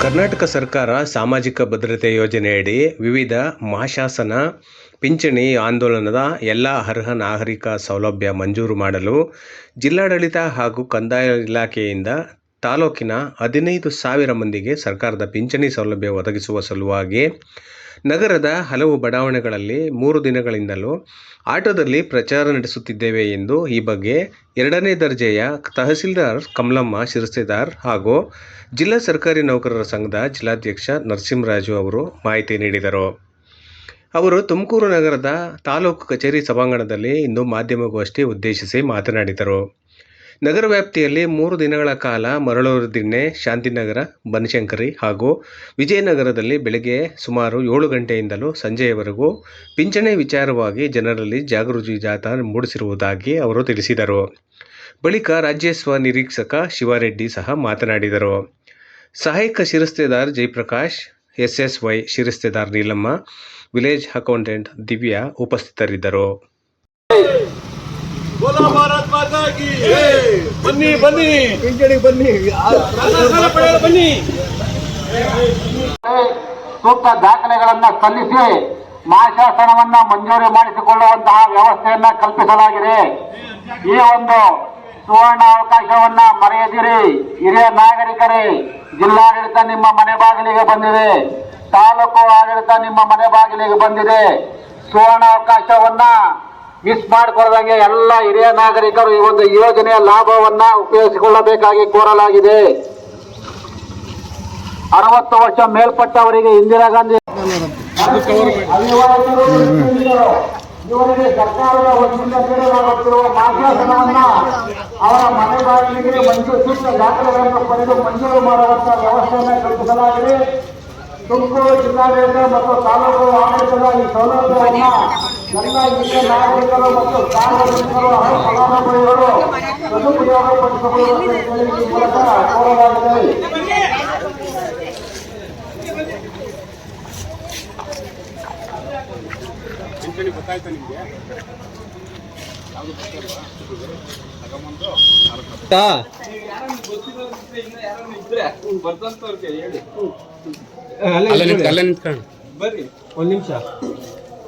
ಕರ್ನಾಟಕ ಸರ್ಕಾರ ಸಾಮಾಜಿಕ ಭದ್ರತೆ ಯೋಜನೆಯಡಿ ವಿವಿಧ ಮಾಶಾಸನ ಪಿಂಚಣಿ ಆಂದೋಲನದ ಎಲ್ಲ ಅರ್ಹ ನಾಗರಿಕ ಸೌಲಭ್ಯ ಮಂಜೂರು ಮಾಡಲು ಜಿಲ್ಲಾಡಳಿತ ಹಾಗೂ ಕಂದಾಯ ಇಲಾಖೆಯಿಂದ ತಾಲೂಕಿನ 15,000 ಮಂದಿಗೆ ಸರ್ಕಾರದ ಪಿಂಚಣಿ ಸೌಲಭ್ಯ ಒದಗಿಸುವ ಸಲುವಾಗಿ ನಗರದ ಹಲವು ಬಡಾವಣೆಗಳಲ್ಲಿ 3 ದಿನಗಳಿಂದಲೂ ಆಟೋದಲ್ಲಿ ಪ್ರಚಾರ ನಡೆಸುತ್ತಿದ್ದೇವೆ ಎಂದು ಈ ಬಗ್ಗೆ 2ನೇ ದರ್ಜೆಯ ತಹಸೀಲ್ದಾರ್ ಕಮಲಮ್ಮ ಶಿರಸ್ತೇದಾರ್ ಹಾಗೂ ಜಿಲ್ಲಾ ಸರ್ಕಾರಿ ನೌಕರರ ಸಂಘದ ಜಿಲ್ಲಾಧ್ಯಕ್ಷ ನರಸಿಂಹರಾಜು ಅವರು ಮಾಹಿತಿ ನೀಡಿದರು. ಅವರು ತುಮಕೂರು ನಗರದ ತಾಲೂಕು ಕಚೇರಿ ಸಭಾಂಗಣದಲ್ಲಿ ಇಂದು ಮಾಧ್ಯಮಗೋಷ್ಠಿ ಉದ್ದೇಶಿಸಿ ಮಾತನಾಡಿದರು. ನಗರ ವ್ಯಾಪ್ತಿಯಲ್ಲಿ 3 ದಿನಗಳ ಕಾಲ ಮರಳೂರು ದಿಣ್ಣೆ, ಶಾಂತಿನಗರ, ಬನಶಂಕರಿ ಹಾಗೂ ವಿಜಯನಗರದಲ್ಲಿ ಬೆಳಗ್ಗೆ ಸುಮಾರು 7 ಗಂಟೆಯಿಂದಲೂ ಸಂಜೆಯವರೆಗೂ ಪಿಂಚಣಿ ವಿಚಾರವಾಗಿ ಜನರಲ್ಲಿ ಜಾಗೃತಿ ಜಾಥಾ ಮೂಡಿಸಿರುವುದಾಗಿ ಅವರು ತಿಳಿಸಿದರು. ಬಳಿಕ ರಾಜ್ಯ ನಿರೀಕ್ಷಕ ಶಿವಾರೆಡ್ಡಿ ಸಹ ಮಾತನಾಡಿದರು. ಸಹಾಯಕ ಶಿರಸ್ತೇದಾರ್ ಜಯಪ್ರಕಾಶ್, SSY ಶಿರಸ್ತೇದಾರ್ ನೀಲಮ್ಮ, ವಿಲೇಜ್ ಅಕೌಂಟೆಂಟ್ ದಿವ್ಯಾ ಉಪಸ್ಥಿತರಿದ್ದರು. ಬನ್ನಿ ಬನ್ನಿ ಬನ್ನಿ ಬನ್ನಿ. ಸೂಕ್ತ ದಾಖಲೆಗಳನ್ನು ಸಲ್ಲಿಸಿ ಮಾಶಾಸನವನ್ನ ಮಂಜೂರಿ ಮಾಡಿಸಿಕೊಳ್ಳುವಂತಹ ವ್ಯವಸ್ಥೆಯನ್ನ ಕಲ್ಪಿಸಲಾಗಿದೆ. ಈ ಒಂದು ಸುವರ್ಣ ಅವಕಾಶವನ್ನ ಮರೆಯದಿರಿ. ಹಿರಿಯ ನಾಗರಿಕರೇ, ಜಿಲ್ಲಾಡಳಿತ ನಿಮ್ಮ ಮನೆ ಬಾಗಿಲಿಗೆ ಬಂದಿದೆ, ತಾಲೂಕು ಆಡಳಿತ ನಿಮ್ಮ ಮನೆ ಬಾಗಿಲಿಗೆ ಬಂದಿದೆ. ಸುವರ್ಣ ಅವಕಾಶವನ್ನ ಮಿಸ್ ಮಾಡಿಕೊಳ್ಳದಂಗೆ ಎಲ್ಲ ಹಿರಿಯ ನಾಗರಿಕರು ಈ ಒಂದು ಯೋಜನೆಯ ಲಾಭವನ್ನ ಉಪಯೋಗಿಸಿಕೊಳ್ಳಬೇಕಾಗಿ ಕೋರಲಾಗಿದೆ. 60 ವರ್ಷ ಮೇಲ್ಪಟ್ಟವರಿಗೆ ಇಂದಿರಾ ಗಾಂಧಿ ಇವರಿಗೆ ಸರ್ಕಾರದ ವತಿಯಿಂದ ನೀಡಲಾಗುತ್ತಿರುವ ಮಾಶಾಸನವನ್ನ ಅವರ ಮನೆ ಬಾಗಿಲಿಗೆ ಸೂಕ್ತ ದಾಖಲೆಗಳನ್ನು ಪಡೆದು ಮಂಜೂರು ಮಾಡುವಂತಹ ವ್ಯವಸ್ಥೆಯನ್ನು ಕಲ್ಪಿಸಲಾಗಿದೆ. ತುಮಕೂರು ಜಿಲ್ಲಾಡಳಿತ ಮತ್ತು ತಾಲೂಕು ಆಡಳಿತದ ಈ ಸೌಲಭ್ಯವನ್ನು ಎಲ್ಲ ಹಿರಿಯ ನಾಗರಿಕರು ಮತ್ತು ಸಾರ್ವಜನಿಕರು ಹಾಗೂ ಫಲಾನುಭವಿಗಳು ಸದುಪಯೋಗಪಡಿಸಿಕೊಳ್ಳುವ ಮೂಲಕ ಕೋರಲಾಗಿದೆ. ಬರ್ರಿ ಒಂದ್ ನಿಮಿಷ.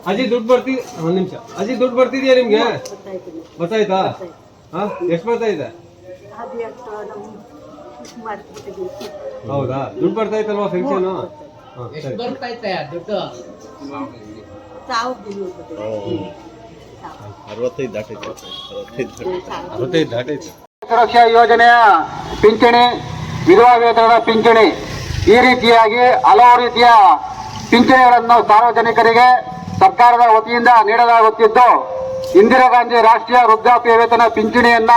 ಅಜ್ಜಿ ದುಡ್ಡು ಬರ್ತಿದ್ ಒಂದ್ ನಿಮಿಷ. ಅಜ್ಜಿ ದುಡ್ಡು ಬರ್ತಿದ್ಯಾ ನಿಮ್ಗೆ? ಗೊತ್ತಾಯ್ತಾ? ಎಷ್ಟು ಬರ್ತಾ ಇದೆ? ಹೌದಾ? ದುಡ್ಡು ಬರ್ತಾ ಇತ್ತಲ್ವಾ ಪೆನ್ಷನ್? ಸುರಕ್ಷಾ ಯೋಜನೆಯ ಪಿಂಚಣಿ, ವಿಧವಾ ವೇತನದ ಪಿಂಚಣಿ, ಈ ರೀತಿಯಾಗಿ ಹಲವು ರೀತಿಯ ಪಿಂಚಣಿಗಳನ್ನು ಸಾರ್ವಜನಿಕರಿಗೆ ಸರ್ಕಾರದ ವತಿಯಿಂದ ನೀಡಲಾಗುತ್ತಿದ್ದು, ಇಂದಿರಾ ಗಾಂಧಿ ರಾಷ್ಟ್ರೀಯ ವೃದ್ಧಾಪ್ಯ ವೇತನ ಪಿಂಚಣಿಯನ್ನ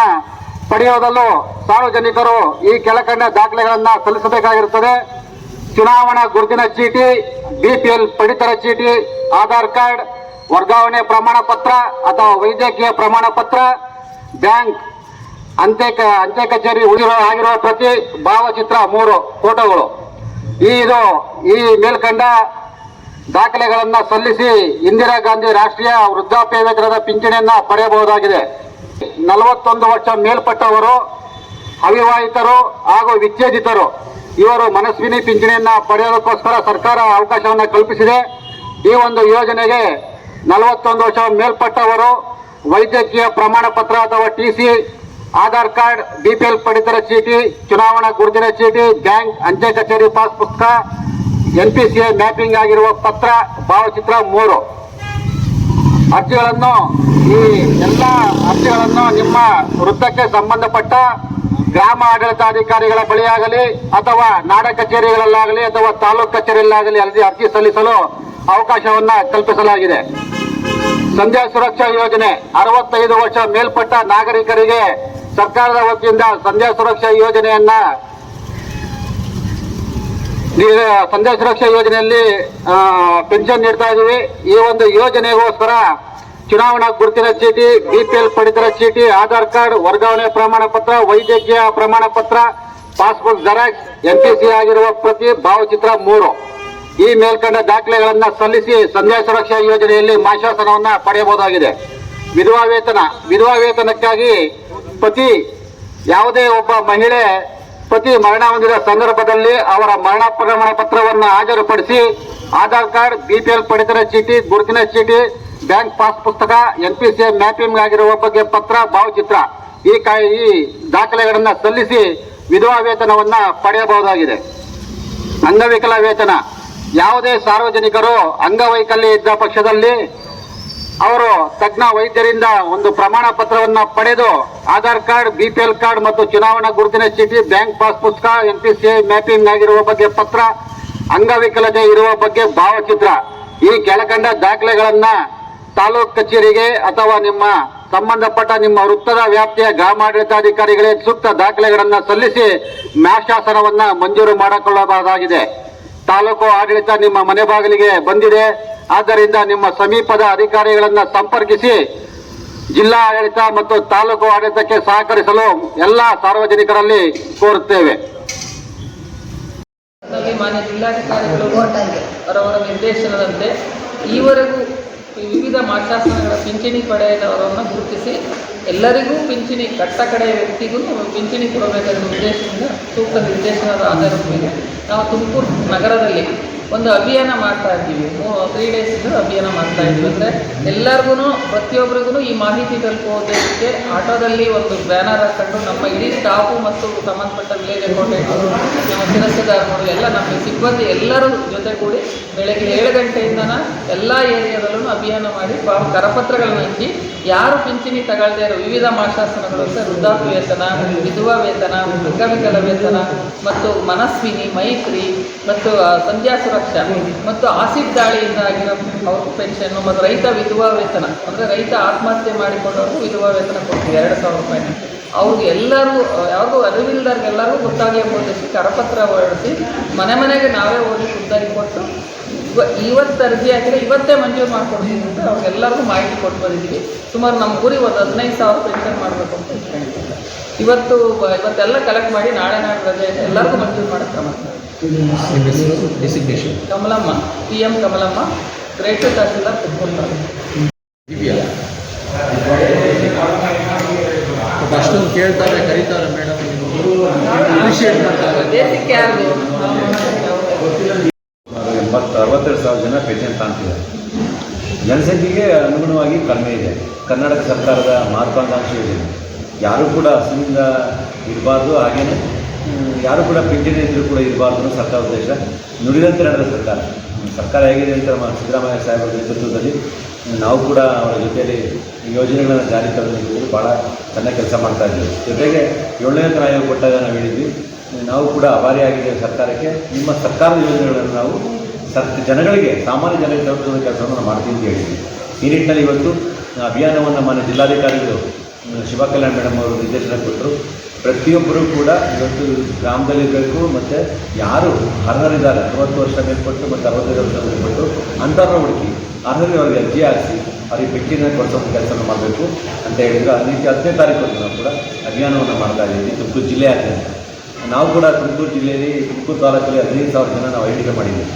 ಪಡೆಯುವುದಲ್ಲೂ ಸಾರ್ವಜನಿಕರು ಈ ಕೆಳಕಂಡ ದಾಖಲೆಗಳನ್ನು ಸಲ್ಲಿಸಬೇಕಾಗಿರುತ್ತದೆ. ಚುನಾವಣಾ ಗುರುತಿನ ಚೀಟಿ, BPL ಪಡಿತರ ಚೀಟಿ, ಆಧಾರ್ ಕಾರ್ಡ್, ವರ್ಗಾವಣೆ ಪ್ರಮಾಣ ಪತ್ರ ಅಥವಾ ವೈದ್ಯಕೀಯ ಪ್ರಮಾಣ ಪತ್ರ, ಬ್ಯಾಂಕ್, ಅಂಚೆ ಕಚೇರಿ ಆಗಿರುವ ಪ್ರತಿ, ಭಾವಚಿತ್ರ 3 ಫೋಟೋಗಳು. ಈ ಮೇಲ್ಕಂಡ ದಾಖಲೆಗಳನ್ನು ಸಲ್ಲಿಸಿ ಇಂದಿರಾ ಗಾಂಧಿ ರಾಷ್ಟ್ರೀಯ ವೃದ್ಧಾಪ್ಯ ವೇತನದ ಪಿಂಚಣಿಯನ್ನ ಪಡೆಯಬಹುದಾಗಿದೆ. 41 ವರ್ಷ ಮೇಲ್ಪಟ್ಟವರು, ಅವಿವಾಹಿತರು ಹಾಗೂ ವಿಚ್ಛೇದಿತರು ಇವರು ಮನಸ್ವಿನಿ ಪಿಂಚಣಿಯನ್ನ ಪಡೆಯೋದಕ್ಕೋಸ್ಕರ ಸರ್ಕಾರ ಅವಕಾಶವನ್ನು ಕಲ್ಪಿಸಿದೆ. ಈ ಒಂದು ಯೋಜನೆಗೆ 41 ವರ್ಷ ಮೇಲ್ಪಟ್ಟವರು ವೈದ್ಯಕೀಯ ಪ್ರಮಾಣ ಪತ್ರ ಅಥವಾ TC, ಆಧಾರ್ ಕಾರ್ಡ್, BPL ಪಡಿತರ ಚೀಟಿ, ಚುನಾವಣಾ ಗುರುತಿನ ಚೀಟಿ, ಬ್ಯಾಂಕ್, ಅಂಚೆ ಕಚೇರಿ ಪಾಸ್ ಪುಸ್ತಕ, NPCI ಮ್ಯಾಪಿಂಗ್ ಆಗಿರುವ ಪತ್ರ, ಭಾವಚಿತ್ರ 3 ಅರ್ಜಿಗಳನ್ನು ಈ ಎಲ್ಲ ಅರ್ಜಿಗಳನ್ನು ನಿಮ್ಮ ವೃತ್ತಕ್ಕೆ ಸಂಬಂಧಪಟ್ಟ ಗ್ರಾಮ ಆಡಳಿತಾಧಿಕಾರಿಗಳ ಬಳಿಯಾಗಲಿ ಅಥವಾ ನಾಡ ಕಚೇರಿಗಳಲ್ಲಾಗಲಿ ಅಥವಾ ತಾಲೂಕು ಕಚೇರಿಯಲ್ಲಾಗಲಿ ಅರ್ಜಿ ಸಲ್ಲಿಸಲು ಅವಕಾಶವನ್ನ ಕಲ್ಪಿಸಲಾಗಿದೆ. ಸಂಧ್ಯಾ ಸುರಕ್ಷಾ ಯೋಜನೆ 65 ವರ್ಷ ಮೇಲ್ಪಟ್ಟ ನಾಗರಿಕರಿಗೆ ಸರ್ಕಾರದ ವತಿಯಿಂದ ಸಂಧ್ಯಾ ಸುರಕ್ಷಾ ಯೋಜನೆಯಲ್ಲಿ ಪೆನ್ಷನ್ ನೀಡ್ತಾ ಇದ್ದೀವಿ. ಈ ಒಂದು ಯೋಜನೆಗೋಸ್ಕರ ಚುನಾವಣಾ ಗುರುತಿನ ಚೀಟಿ, BPL ಪಡಿತರ ಚೀಟಿ, ಆಧಾರ್ ಕಾರ್ಡ್, ವರ್ಗಾವಣೆ ಪ್ರಮಾಣ ಪತ್ರ, ವೈದ್ಯಕೀಯ ಪ್ರಮಾಣ ಪತ್ರ, ಪಾಸ್ಬುಕ್ ಜೆರಾಕ್ಸ್, NPCI ಆಗಿರುವ ಪ್ರತಿ, ಭಾವಚಿತ್ರ 3 ಈ ಮೇಲ್ಕಂಡ ದಾಖಲೆಗಳನ್ನು ಸಲ್ಲಿಸಿ ಸಂಧ್ಯಾ ಸುರಕ್ಷಾ ಯೋಜನೆಯಲ್ಲಿ ಮಾಶಾಸನವನ್ನ ಪಡೆಯಬಹುದಾಗಿದೆ. ವಿಧವಾ ವೇತನಕ್ಕಾಗಿ ಯಾವುದೇ ಒಬ್ಬ ಮಹಿಳೆ ಪತಿ ಮರಣ ಹೊಂದಿದ ಸಂದರ್ಭದಲ್ಲಿ ಅವರ ಮರಣ ಪ್ರಮಾಣ ಪತ್ರವನ್ನು ಹಾಜರುಪಡಿಸಿ ಆಧಾರ್ ಕಾರ್ಡ್, ಬಿಪಿಎಲ್ ಪಡಿತರ ಚೀಟಿ, ಗುರುತಿನ ಚೀಟಿ, ಬ್ಯಾಂಕ್ ಪಾಸ್ ಪುಸ್ತಕ, NPCI ಮ್ಯಾಪಿಂಗ್ ಆಗಿರುವ ಬಗ್ಗೆ ಪತ್ರ, ಭಾವಚಿತ್ರ ಈ ದಾಖಲೆಗಳನ್ನು ಸಲ್ಲಿಸಿ ವಿಧವಾ ವೇತನವನ್ನ ಪಡೆಯಬಹುದಾಗಿದೆ. ಅಂಗವಿಕಲ ವೇತನ ಯಾವುದೇ ಸಾರ್ವಜನಿಕರು ಅಂಗವೈಕಲ್ಯ ಇದ್ದ ಪಕ್ಷದಲ್ಲಿ ಅವರು ತಜ್ಞ ವೈದ್ಯರಿಂದ ಒಂದು ಪ್ರಮಾಣ ಪತ್ರವನ್ನು ಪಡೆದು ಆಧಾರ್ ಕಾರ್ಡ್, ಬಿಪಿಎಲ್ ಕಾರ್ಡ್ ಮತ್ತು ಚುನಾವಣಾ ಗುರುತಿನ ಚೀಟಿ, ಬ್ಯಾಂಕ್ ಪಾಸ್ ಪುಸ್ತಕ, NPCI ಮ್ಯಾಪಿಂಗ್ ಆಗಿರುವ ಬಗ್ಗೆ ಪತ್ರ, ಅಂಗವಿಕಲತೆ ಇರುವ ಬಗ್ಗೆ ಭಾವಚಿತ್ರ ಈ ಕೆಳಕಂಡ ದಾಖಲೆಗಳನ್ನ ತಾಲೂಕು ಕಚೇರಿಗೆ ಅಥವಾ ನಿಮ್ಮ ಸಂಬಂಧಪಟ್ಟ ನಿಮ್ಮ ವೃತ್ತದ ವ್ಯಾಪ್ತಿಯ ಗ್ರಾಮಾಡಳಿತಾಧಿಕಾರಿಗಳಿಗೆ ಸೂಕ್ತ ದಾಖಲೆಗಳನ್ನು ಸಲ್ಲಿಸಿ ಮ್ಯಾಶಾಸನವನ್ನ ಮಂಜೂರು ಮಾಡಿಕೊಳ್ಳಬಹುದಾಗಿದೆ. ತಾಲೂಕು ಆಡಳಿತ ನಿಮ್ಮ ಮನೆ ಬಾಗಿಲಿಗೆ ಬಂದಿದೆ. ಆದ್ದರಿಂದ ನಿಮ್ಮ ಸಮೀಪದ ಅಧಿಕಾರಿಗಳನ್ನ ಸಂಪರ್ಕಿಸಿ ಜಿಲ್ಲಾ ಆಡಳಿತ ಮತ್ತು ತಾಲೂಕು ಆಡಳಿತಕ್ಕೆ ಸಹಕರಿಸಲು ಎಲ್ಲ ಸಾರ್ವಜನಿಕರಲ್ಲಿ ಕೋರುತ್ತೇವೆ. ಮಾನ್ಯ ಜಿಲ್ಲಾಧಿಕಾರಿಗಳು ಅವರವರ ನಿರ್ದೇಶನದಂತೆ ಈವರೆಗೂ ವಿವಿಧ ಮಾಸಾಸನಗಳ ಪಿಂಚಣಿ ಪಡೆದವರನ್ನು ಗುರುತಿಸಿ ಎಲ್ಲರಿಗೂ ಪಿಂಚಣಿ ಕಟ್ಟ ಕಡೆಯ ವ್ಯಕ್ತಿಗೂ ಪಿಂಚಣಿ ಕೊಡಬೇಕಾದ ಉದ್ದೇಶದಿಂದ ಸೂಕ್ತ ನಿರ್ದೇಶನದ ಆಧಾರದ ಮೇಲೆ ನಾವು ತುಮಕೂರು ನಗರದಲ್ಲಿ ಒಂದು ಅಭಿಯಾನ ಮಾಡ್ತಾ ಇದ್ದೀವಿ. 3 ಡೇಸಿಂದ ಅಭಿಯಾನ ಮಾಡ್ತಾ ಇದ್ದೀವಿ. ಅಂದರೆ ಎಲ್ಲರಿಗೂ ಪ್ರತಿಯೊಬ್ಬರಿಗೂ ಈ ಮಾಹಿತಿ ತಲುಪೋದಕ್ಕೆ ಆಟೋದಲ್ಲಿ ಒಂದು ಬ್ಯಾನರ್ ಹಾಕೊಂಡು ನಮ್ಮ ಇಡೀ ಸ್ಟಾಫು ಮತ್ತು ಸಂಬಂಧಪಟ್ಟ ವಿಲೇಜ್ ಅಕೌಂಟೆಂಟ್ಗಳು, ನಮ್ಮ ಶಿರಸ್ತೆದಾರರು ಎಲ್ಲ ನಮ್ಮ ಸಿಬ್ಬಂದಿ ಎಲ್ಲರೂ ಜೊತೆಗೂಡಿ ಬೆಳಗ್ಗೆ 7 ಗಂಟೆಯಿಂದನ ಎಲ್ಲ ಏರಿಯಾದಲ್ಲೂ ಅಭಿಯಾನ ಮಾಡಿ ಕರಪತ್ರಗಳನ್ನು ಹಂಚಿ ಯಾರು ಪಿಂಚಣಿ ತಗೊಳ್ಳದೇ ಇರೋ ವಿವಿಧ ಮಾಸಾಸನಗಳು ಅಂದರೆ ವೃದ್ಧಾಪ್ಯ ವೇತನ, ವಿಧವಾ ವೇತನ, ಅಂಗವಿಕಲ ವೇತನ ಮತ್ತು ಮನಸ್ವಿನಿ, ಮೈತ್ರಿ ಮತ್ತು ಸಂಧ್ಯಾ ಸುರಕ್ಷಾ ಮತ್ತು ಆಸಿಡ್ ದಾಳಿಯಿಂದ ಆಗಿರೋ ಅವ್ರ ಪೆನ್ಷನ್ನು ಮತ್ತು ರೈತ ವಿಧವಾ ವೇತನ ಅಂದರೆ ರೈತ ಆತ್ಮಹತ್ಯೆ ಮಾಡಿಕೊಂಡವ್ರಿಗೂ ವಿಧವಾ ವೇತನ ಕೊಡ್ತೀವಿ 2,000 ರೂಪಾಯಿ. ಅವ್ರಿಗೆ ಎಲ್ಲರಿಗೂ ಯಾರಿಗೂ ಅರಿವಿಲ್ಲದವ್ರಿಗೆಲ್ಲರಿಗೂ ಗೊತ್ತಾಗಲಿ ಎಂಬ ಉದ್ದೇಶಕ್ಕೆ ಕರಪತ್ರ ಹೊರಡಿಸಿ ಮನೆ ಮನೆಗೆ ನಾವೇ ಹೋಗಿ ಖುದ್ದಾಗಿ ಕೊಟ್ಟು ಇವತ್ತು ಅರ್ಜಿ ಹಾಕಿದ್ರೆ ಇವತ್ತೇ ಮಂಜೂರು ಮಾಡ್ಕೊಡ್ತೀವಿ ಅಂತ ಅವ್ರಿಗೆಲ್ಲರಿಗೂ ಮಾಹಿತಿ ಕೊಟ್ಟು ಬಂದಿದ್ದೀವಿ. ಸುಮಾರು ನಮ್ಮ ಊರಿಗೆ ಒಂದು 15,000 ಪೆನ್ಷನ್ ಮಾಡಬೇಕು ಅಂತ ಇಟ್ಕೊಂಡಿದ್ದೀವಿ. ಇವತ್ತೆಲ್ಲ ಕಲೆಕ್ಟ್ ಮಾಡಿ ನಾಳೆ ರಜೆ ಎಲ್ಲರಿಗೂ ಮಂಜೂರು ಮಾಡೋ ಕ್ರಮ. Kamalamma, PM Kamalamma, greater tahsildar Tumakuru. ಅಷ್ಟೊಂದು ಕೇಳ್ತಾರೆ, ಕರೀತಾರೆ ಮೇಡಮ್, ಅಪ್ರಿಷಿಯೇಟ್ ಮಾಡ್ತಾರೆ. ದೇಶಕ್ಕೆ ಯಾರು 62,000 ಜನ ಪೆನ್ಷನ್ ತಾಂತಿದ್ದಾರೆ. ಜನಸಂಖ್ಯೆಗೆ ಅನುಗುಣವಾಗಿ ಕಡಿಮೆ ಇದೆ. ಕರ್ನಾಟಕ ಸರ್ಕಾರದ ಮಹತ್ವಾಕಾಂಕ್ಷೆ ಯೋಜನೆ ಯಾರೂ ಕೂಡ ಹಸಿವಿಂದ ಇರಬಾರ್ದು, ಹಾಗೆಯೇ ಯಾರು ಕೂಡ ಪಿಂಚಣಿ ಇದ್ದರೂ ಕೂಡ ಇರಬಾರ್ದು ಸರ್ಕಾರ ಉದ್ದೇಶ. ನುಡಿದಂತೆ ನಡೆದ ಸರ್ಕಾರ ಹೇಗಿದೆ ಅಂತ ನಮ್ಮ ಸಿದ್ದರಾಮಯ್ಯ ಸಾಹೇಬರ ನೇತೃತ್ವದಲ್ಲಿ ನಾವು ಕೂಡ ಅವರ ಜೊತೆಯಲ್ಲಿ ಯೋಜನೆಗಳನ್ನು ಜಾರಿ ತರಲು ಭಾಳ ಚೆನ್ನಾಗಿ ಕೆಲಸ ಮಾಡ್ತಾಯಿದ್ದೀವಿ. ಜೊತೆಗೆ 7ನೇ ವೇತನ ಆಯೋಗ ಕೊಟ್ಟಾಗ ನಾವು ಹೇಳಿದ್ವಿ, ನಾವು ಕೂಡ ಅಭಾರಿಯಾಗಿದೆ ಸರ್ಕಾರಕ್ಕೆ, ನಿಮ್ಮ ಸರ್ಕಾರದ ಯೋಜನೆಗಳನ್ನು ನಾವು ಜನಗಳಿಗೆ, ಸಾಮಾನ್ಯ ಜನರಿಗೆ ತಲುಪಿಸುವ ಕೆಲಸವನ್ನು ನಾವು ಮಾಡ್ತೀವಿ ಅಂತ ಹೇಳಿದ್ವಿ. ಈ ನಿಟ್ಟಿನಲ್ಲಿ ಇವತ್ತು ಅಭಿಯಾನವನ್ನು ಮಾನ್ಯ ಜಿಲ್ಲಾಧಿಕಾರಿಗಳು ಶಿವ ಕಲ್ಯಾಣ್ ಮೇಡಮ್ ಅವರು ನಿರ್ದೇಶನ ಕೊಟ್ಟರು. ಪ್ರತಿಯೊಬ್ಬರೂ ಕೂಡ ಇವತ್ತು ಗ್ರಾಮದಲ್ಲಿರಬೇಕು ಮತ್ತು ಯಾರು ಅರ್ಹರಿದ್ದಾರೆ 60 ವರ್ಷ ಮೇಲ್ಪಟ್ಟು ಮತ್ತು 65 ವರ್ಷ ಮೇಲ್ಪಟ್ಟು ಅಂಥವ್ರನ್ನ ಹುಡುಕಿ ಅರ್ಹರಿಗೆ ಅವ್ರಿಗೆ ಅರ್ಜಿ ಹಾಕಿಸಿ ಅವ್ರಿಗೆ ಪೆನ್ಷನ್ ಕೊಡಿಸೋ ಕೆಲಸವನ್ನು ಮಾಡಬೇಕು ಅಂತ ಹೇಳಿದ್ರು. ಆ ರೀತಿ 10ನೇ ತಾರೀಕು ನಾವು ಕೂಡ ಅಭಿಯಾನವನ್ನು ಮಾಡ್ತಾ ಇದ್ದೀವಿ ತುಮಕೂರು ಜಿಲ್ಲೆಯಾದ್ಯಂತ. ನಾವು ಕೂಡ ತುಮಕೂರು ಜಿಲ್ಲೆಯಲ್ಲಿ ತುಮಕೂರು ತಾಲೂಕಲ್ಲಿ 15,000 ಜನ ನಾವು ಐಡೆಂಟಿಫೈ ಮಾಡಿದ್ದೀವಿ.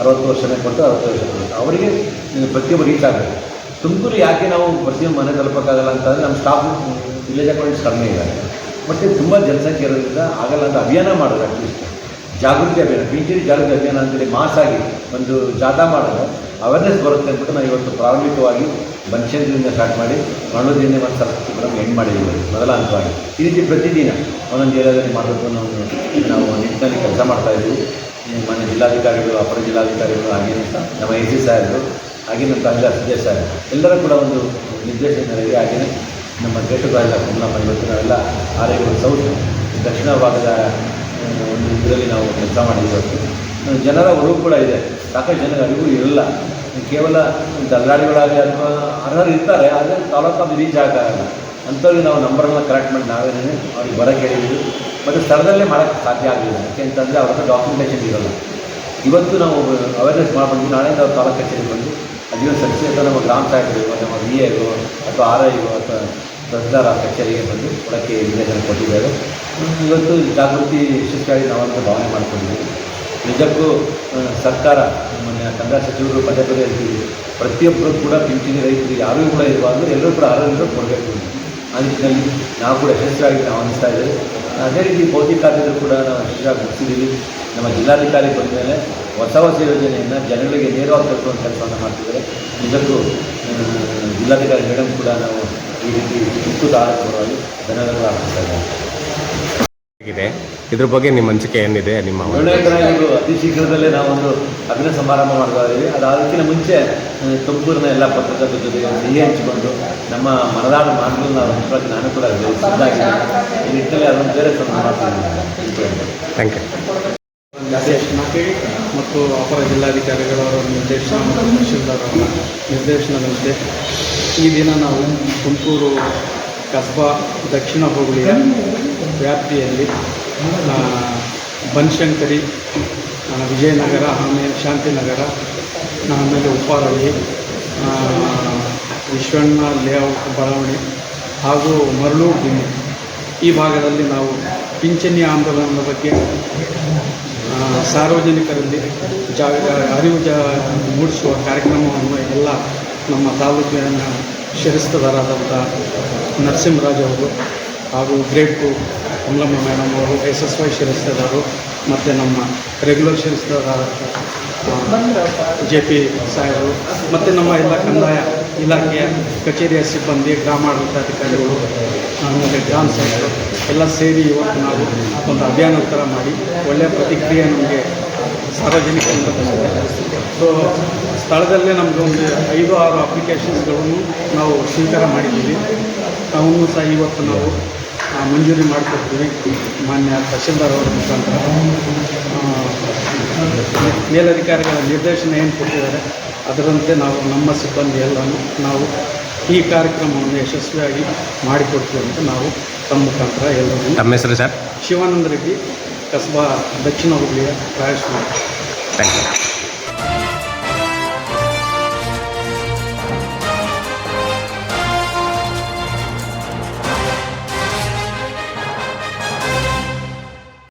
60 ವರ್ಷ ಮೇಲ್ಪಟ್ಟು 60 ವರ್ಷ ಮೇಲ್ಪಟ್ಟು ಅವರಿಗೆ ಪ್ರತಿಯೊಬ್ಬರು ರೀಚ್ ಆಗಬೇಕು. ತುಮಕೂರು ಯಾಕೆ ನಾವು ಪ್ರತಿಯೊಂದು ಮನೆ ತಲುಪಕ್ಕಾಗಲ್ಲ ಅಂತಂದರೆ ನಮ್ಮ ಸ್ಟಾಫ್ ವಿಲೇಜ್ ಅಕೌಂಟ್ಸ್ ಕಡಿಮೆ ಇದ್ದಾರೆ, ಮತ್ತು ತುಂಬ ಜನಸಂಖ್ಯೆ ಇರೋದ್ರಿಂದ ಆಗಲ್ಲ ಅಂತ ಅಭಿಯಾನ ಮಾಡೋದು. ಅಟ್ಲೀಸ್ಟ್ ಜಾಗೃತಿ ಅಭಿಯಾನ, ಪಿಂಚಣಿ ಜಾಗೃತಿ ಅಭಿಯಾನ ಅಂತೇಳಿ ಮಾಸಾಗಿ ಒಂದು ಜಾಥಾ ಮಾಡೋದು ಅವೇರ್ನೆಸ್ ಬರುತ್ತೆ ಅಂದ್ಬಿಟ್ಟು ನಾವು ಇವತ್ತು ಪ್ರಾರಂಭಿಕವಾಗಿ ಬನಶಂಕರಿಯಿಂದ ಸ್ಟಾರ್ಟ್ ಮಾಡಿ ಮಂಗಳೂರಿನಿಂದ ಒಂದು ಸರಸ್ವತಿ ಕೂಡ ಎಂಡ್ ಮಾಡಿದ್ದೀವಿ ಮೊದಲ ಹಂತವಾಗಿ. ಈ ರೀತಿ ಪ್ರತಿದಿನ ಒಂದೊಂದು ಏರಿಯಾದಲ್ಲಿ ಮಾಡಬೇಕು ಅನ್ನೋ ನಾವು ನಿಟ್ಟಿನಲ್ಲಿ ಕೆಲಸ ಮಾಡ್ತಾಯಿದ್ದೀವಿ. ಮಾನ್ಯ ಜಿಲ್ಲಾಧಿಕಾರಿಗಳು, ಅಪರ ಜಿಲ್ಲಾಧಿಕಾರಿಗಳು, ಹಾಗೇನೆ ನಮ್ಮ AC ಸಾಹೇಬರು, ಹಾಗೆಯೇ ನಮ್ಮ ತಂಡ ಸುಜಯ್ ಸಾಹೇಬ್ ಎಲ್ಲರೂ ಕೂಡ ಒಂದು ನಿರ್ದೇಶನ ಮೇರೆಗೆ, ಹಾಗೆಯೇ ನಮ್ಮ ಗ್ರೇಟರ್ ಕಮಲಮ್ಮ ಇವತ್ತು ನಾವೆಲ್ಲ ಆರೋಗ್ಯ ಸೌತ್ ದಕ್ಷಿಣ ಭಾಗದ ಒಂದು ಇದರಲ್ಲಿ ನಾವು ಕೆಲಸ ಮಾಡಿದ್ದೀವಿ. ಜನರ ಒಲವು ಕೂಡ ಇದೆ, ಸಾಕಷ್ಟು ಜನರ ಅರಿವು ಇರಲ್ಲ. ಕೇವಲ ದಲ್ಲಾಳಿಗಳಾಗಿ ಅಥವಾ ಅರ್ಹರು ಇರ್ತಾರೆ, ಆದರೆ ತಾಲೂಕು ರೀಚ್ ಆಗೋಲ್ಲ. ಅಂಥವ್ರಿಗೆ ನಾವು ನಂಬರನ್ನು ಕರೆಕ್ಟ್ ಮಾಡಿ ನಾವೇನೇ ಅವ್ರಿಗೆ ಬರೋಕ್ಕೆ ಹೇಳಿದ್ದೀವಿ. ಮತ್ತು ಸ್ಥಳದಲ್ಲೇ ಮಾಡೋಕ್ಕೆ ಸಾಧ್ಯ ಆಗಲಿಲ್ಲ, ಯಾಕೆಂತಂದರೆ ಅವ್ರದ್ದು ಡಾಕ್ಯುಮೆಂಟೇಷನ್ ಇರೋಲ್ಲ. ಇವತ್ತು ನಾವು ಅವೇರ್ನೆಸ್ ಮಾಡ್ಬಂದು ನಾಳೆಯಿಂದ ಅವ್ರು ತಾಲೂಕು ಕಚೇರಿಗೆ ಬಂದು ಅಲ್ಲಿಯೂ ಸಲ್ಲಿಸಿ ಅಥವಾ ನಮ್ಮ ಗ್ರಾಮ ಸಾಹೇಬರಿಗೋ, ನಮ್ಮ VAಗೋ ಅಥವಾ RIಗೋ ಅಥವಾ ತಹಸೀಲ್ದಾರ ಕಚೇರಿಗೆ ಬಂದು ಕೊಡೋಕ್ಕೆ ನಿರ್ದೇಶನ ಕೊಟ್ಟಿದ್ದಾರೆ. ಇವತ್ತು ಜಾಗೃತಿ ಯಶಸ್ವಿಯಾಗಿ ನಾವಂತ ಭಾವನೆ ಮಾಡ್ಕೊಂಡಿದ್ದೀವಿ. ನಿಜಕ್ಕೂ ಸರ್ಕಾರ ಮೊನ್ನೆ ಕಂದಾಯ ಸಚಿವರು ಪದೇ ಪದೇ ಹೇಳ್ತೀವಿ, ಪ್ರತಿಯೊಬ್ಬರು ಕೂಡ ಪಿಂಚಣಿ ರೈತರು ಯಾರೂ ಕೂಡ ಇರಬಾರ್ದು, ಎಲ್ಲರೂ ಕೂಡ ಅರ್ಹರು ಕೊಡಬೇಕು. ಆ ನಿಟ್ಟಿನಲ್ಲಿ ನಾವು ಕೂಡ ಯಶಸ್ವಿಯಾಗಿ ನಾವು ಅನ್ನಿಸ್ತಾ ಇದ್ದೇವೆ. ಅದೇ ರೀತಿ ಭೌತಿಕ ಆದ್ಯತೆ ಕೂಡ ನಾವು ಯಶಸ್ವಿಯಾಗಿ ಮುಗಿಸಿದ್ದೀವಿ. ನಮ್ಮ ಜಿಲ್ಲಾಧಿಕಾರಿ ಬಂದ ಮೇಲೆ ಹೊಸ ಯೋಜನೆಯನ್ನು ಜನಗಳಿಗೆ ನೇರವಾಗಿ ತಲುಪುವಂಥ ಕೆಲಸವನ್ನು ಮಾಡ್ತಿದ್ದಾರೆ. ಇದಕ್ಕೂ ಜಿಲ್ಲಾಧಿಕಾರಿ ಮೇಡಮ್ ಕೂಡ ನಾವು ಈ ರೀತಿ ಉಚಿತ ಆರೋಗ್ಯವಾಗಿ ಧನ್ಯವಾದಗಳು ಅರ್ಪಿಸ್ತಾ ಇದೆ. ಇದ್ರ ಬಗ್ಗೆ ನಿಮ್ಮ ಅನಿಸಿಕೆ ಏನಿದೆ? ನಿಮ್ಮ ಒಳ್ಳೆಯದು ಅತಿ ಶೀಘ್ರದಲ್ಲೇ ನಾವೊಂದು ಅಭಿನಯ ಸಮಾರಂಭ ಮಾಡ್ತಾ ಇದ್ದೀವಿ. ಅದಕ್ಕಿಂತ ಮುಂಚೆ ತುಮಕೂರಿನ ಎಲ್ಲ ಪತ್ರಕರ್ತರ ಜೊತೆಗೆ ಸಿಹಿ ಹಂಚಿಕೊಂಡು ನಮ್ಮ ಮನದಾಳು ಮಾತುಗಳು ನಾವು ಹಂಚ್ಕೊಳ್ಳೋಕೆ ನಾನು ಕೂಡ ಸಿದ್ಧಾಗಿದ್ದೀನಿ. ಈ ನಿಟ್ಟಿನಲ್ಲಿ ಅದೊಂದು ಬೇರೆ ಮಾಡ್ತೀನಿ. Thank you. ನಿರ್ದೇಶನ ಮತ್ತು ಅಪರ ಜಿಲ್ಲಾಧಿಕಾರಿಗಳವರ ನಿರ್ದೇಶನ ಮತ್ತು ತಹಶೀಲ್ದಾರ್ ಅವರ ನಿರ್ದೇಶನದಂತೆ ಈ ದಿನ ನಾವು ತುಮಕೂರು ಕಸ್ಬಾ ದಕ್ಷಿಣ ಹೋಬಳಿಯ ವ್ಯಾಪ್ತಿಯಲ್ಲಿ ಬನಶಂಕರಿ, ವಿಜಯನಗರ, ಆಮೇಲೆ ಶಾಂತಿನಗರ, ಆಮೇಲೆ ಉಪ್ಪಾರಳ್ಳಿ, ವಿಶ್ವಣ್ಣ ಲೇಔಟ್ ಬಡಾವಣೆ ಹಾಗೂ ಮರಳೂರು ದಿಣ್ಣೆ ಈ ಭಾಗದಲ್ಲಿ ನಾವು ಪಿಂಚಣಿ ಆಂದೋಲನದ ಬಗ್ಗೆ ಸಾರ್ವಜನಿಕರಲ್ಲಿ ಅರಿವು ಮೂಡಿಸುವ ಕಾರ್ಯಕ್ರಮವನ್ನು ಎಲ್ಲ ನಮ್ಮ ತಾಲೂಕಿನ ಶಿರಸ್ತದಾರರಾದಂಥ ನರಸಿಂಹರಾಜ್ ಅವರು ಹಾಗೂ ಗ್ರೇಡ್ 2 ಕಮಲಮ್ಮ ಮೇಡಮ್ ಅವರು SSY ಶಿರಸ್ತದಾರರು ಮತ್ತು ನಮ್ಮ ರೆಗ್ಯುಲರ್ ಶಿರಸ್ತದಾರರಾದ JP ಸಾಹೇಬರು ಮತ್ತು ನಮ್ಮ ಎಲ್ಲ ಕಂದಾಯ ಇಲಾಖೆಯ ಕಚೇರಿಯ ಸಿಬ್ಬಂದಿ, ಗ್ರಾಮಾಡಳಿತಾಧಿಕಾರಿಗಳು, ಆಮೇಲೆ ಗ್ರಾಮ ಸಚಿವರು ಎಲ್ಲ ಸೇರಿ ಇವತ್ತು ನಾವು ಒಂದು ಅಭಿಯಾನ ಥರ ಮಾಡಿ ಒಳ್ಳೆಯ ಪ್ರತಿಕ್ರಿಯೆ ನಮಗೆ ಸಾರ್ವಜನಿಕರಿಂದ ಬಂದಿದೆ. ಸೊ ಸ್ಥಳದಲ್ಲೇ ನಮಗೆ ಒಂದು 5-6 ಅಪ್ಲಿಕೇಶನ್ಸ್ಗಳನ್ನು ನಾವು ಸ್ವೀಕಾರ ಮಾಡಿದ್ದೀವಿ. ಅವನ್ನು ಸಹ ಇವತ್ತು ನಾವು ಮಂಜೂರಿ ಮಾಡಿಕೊಡ್ತೀವಿ ಮಾನ್ಯ ತಹಶೀಲ್ದಾರ್ ಅವರ ಮುಖಾಂತರ. ಮೇಲಧಿಕಾರಿಗಳ ನಿರ್ದೇಶನ ಏನು ಕೊಟ್ಟಿದ್ದಾರೆ ಅದರಂತೆ ನಾವು ನಮ್ಮ ಸಿಬ್ಬಂದಿ ಎಲ್ಲನೂ ನಾವು ಈ ಕಾರ್ಯಕ್ರಮವನ್ನು ಯಶಸ್ವಿಯಾಗಿ ಮಾಡಿಕೊಡ್ತೀವಿ ಅಂತ ನಾವು ತಮ್ಮ ಮುಖಾಂತರ ಎಲ್ಲರೂ. ತಮ್ಮ ಹೆಸರು ಸರ್? ಶಿವಾನಂದ ರೆಡ್ಡಿ, ಕಸ್ಬಾ ದಕ್ಷಿಣ ಹುಬ್ಳಿಯ ಪ್ರಯಾಸ್ ಮಾಡಿ. Thank you.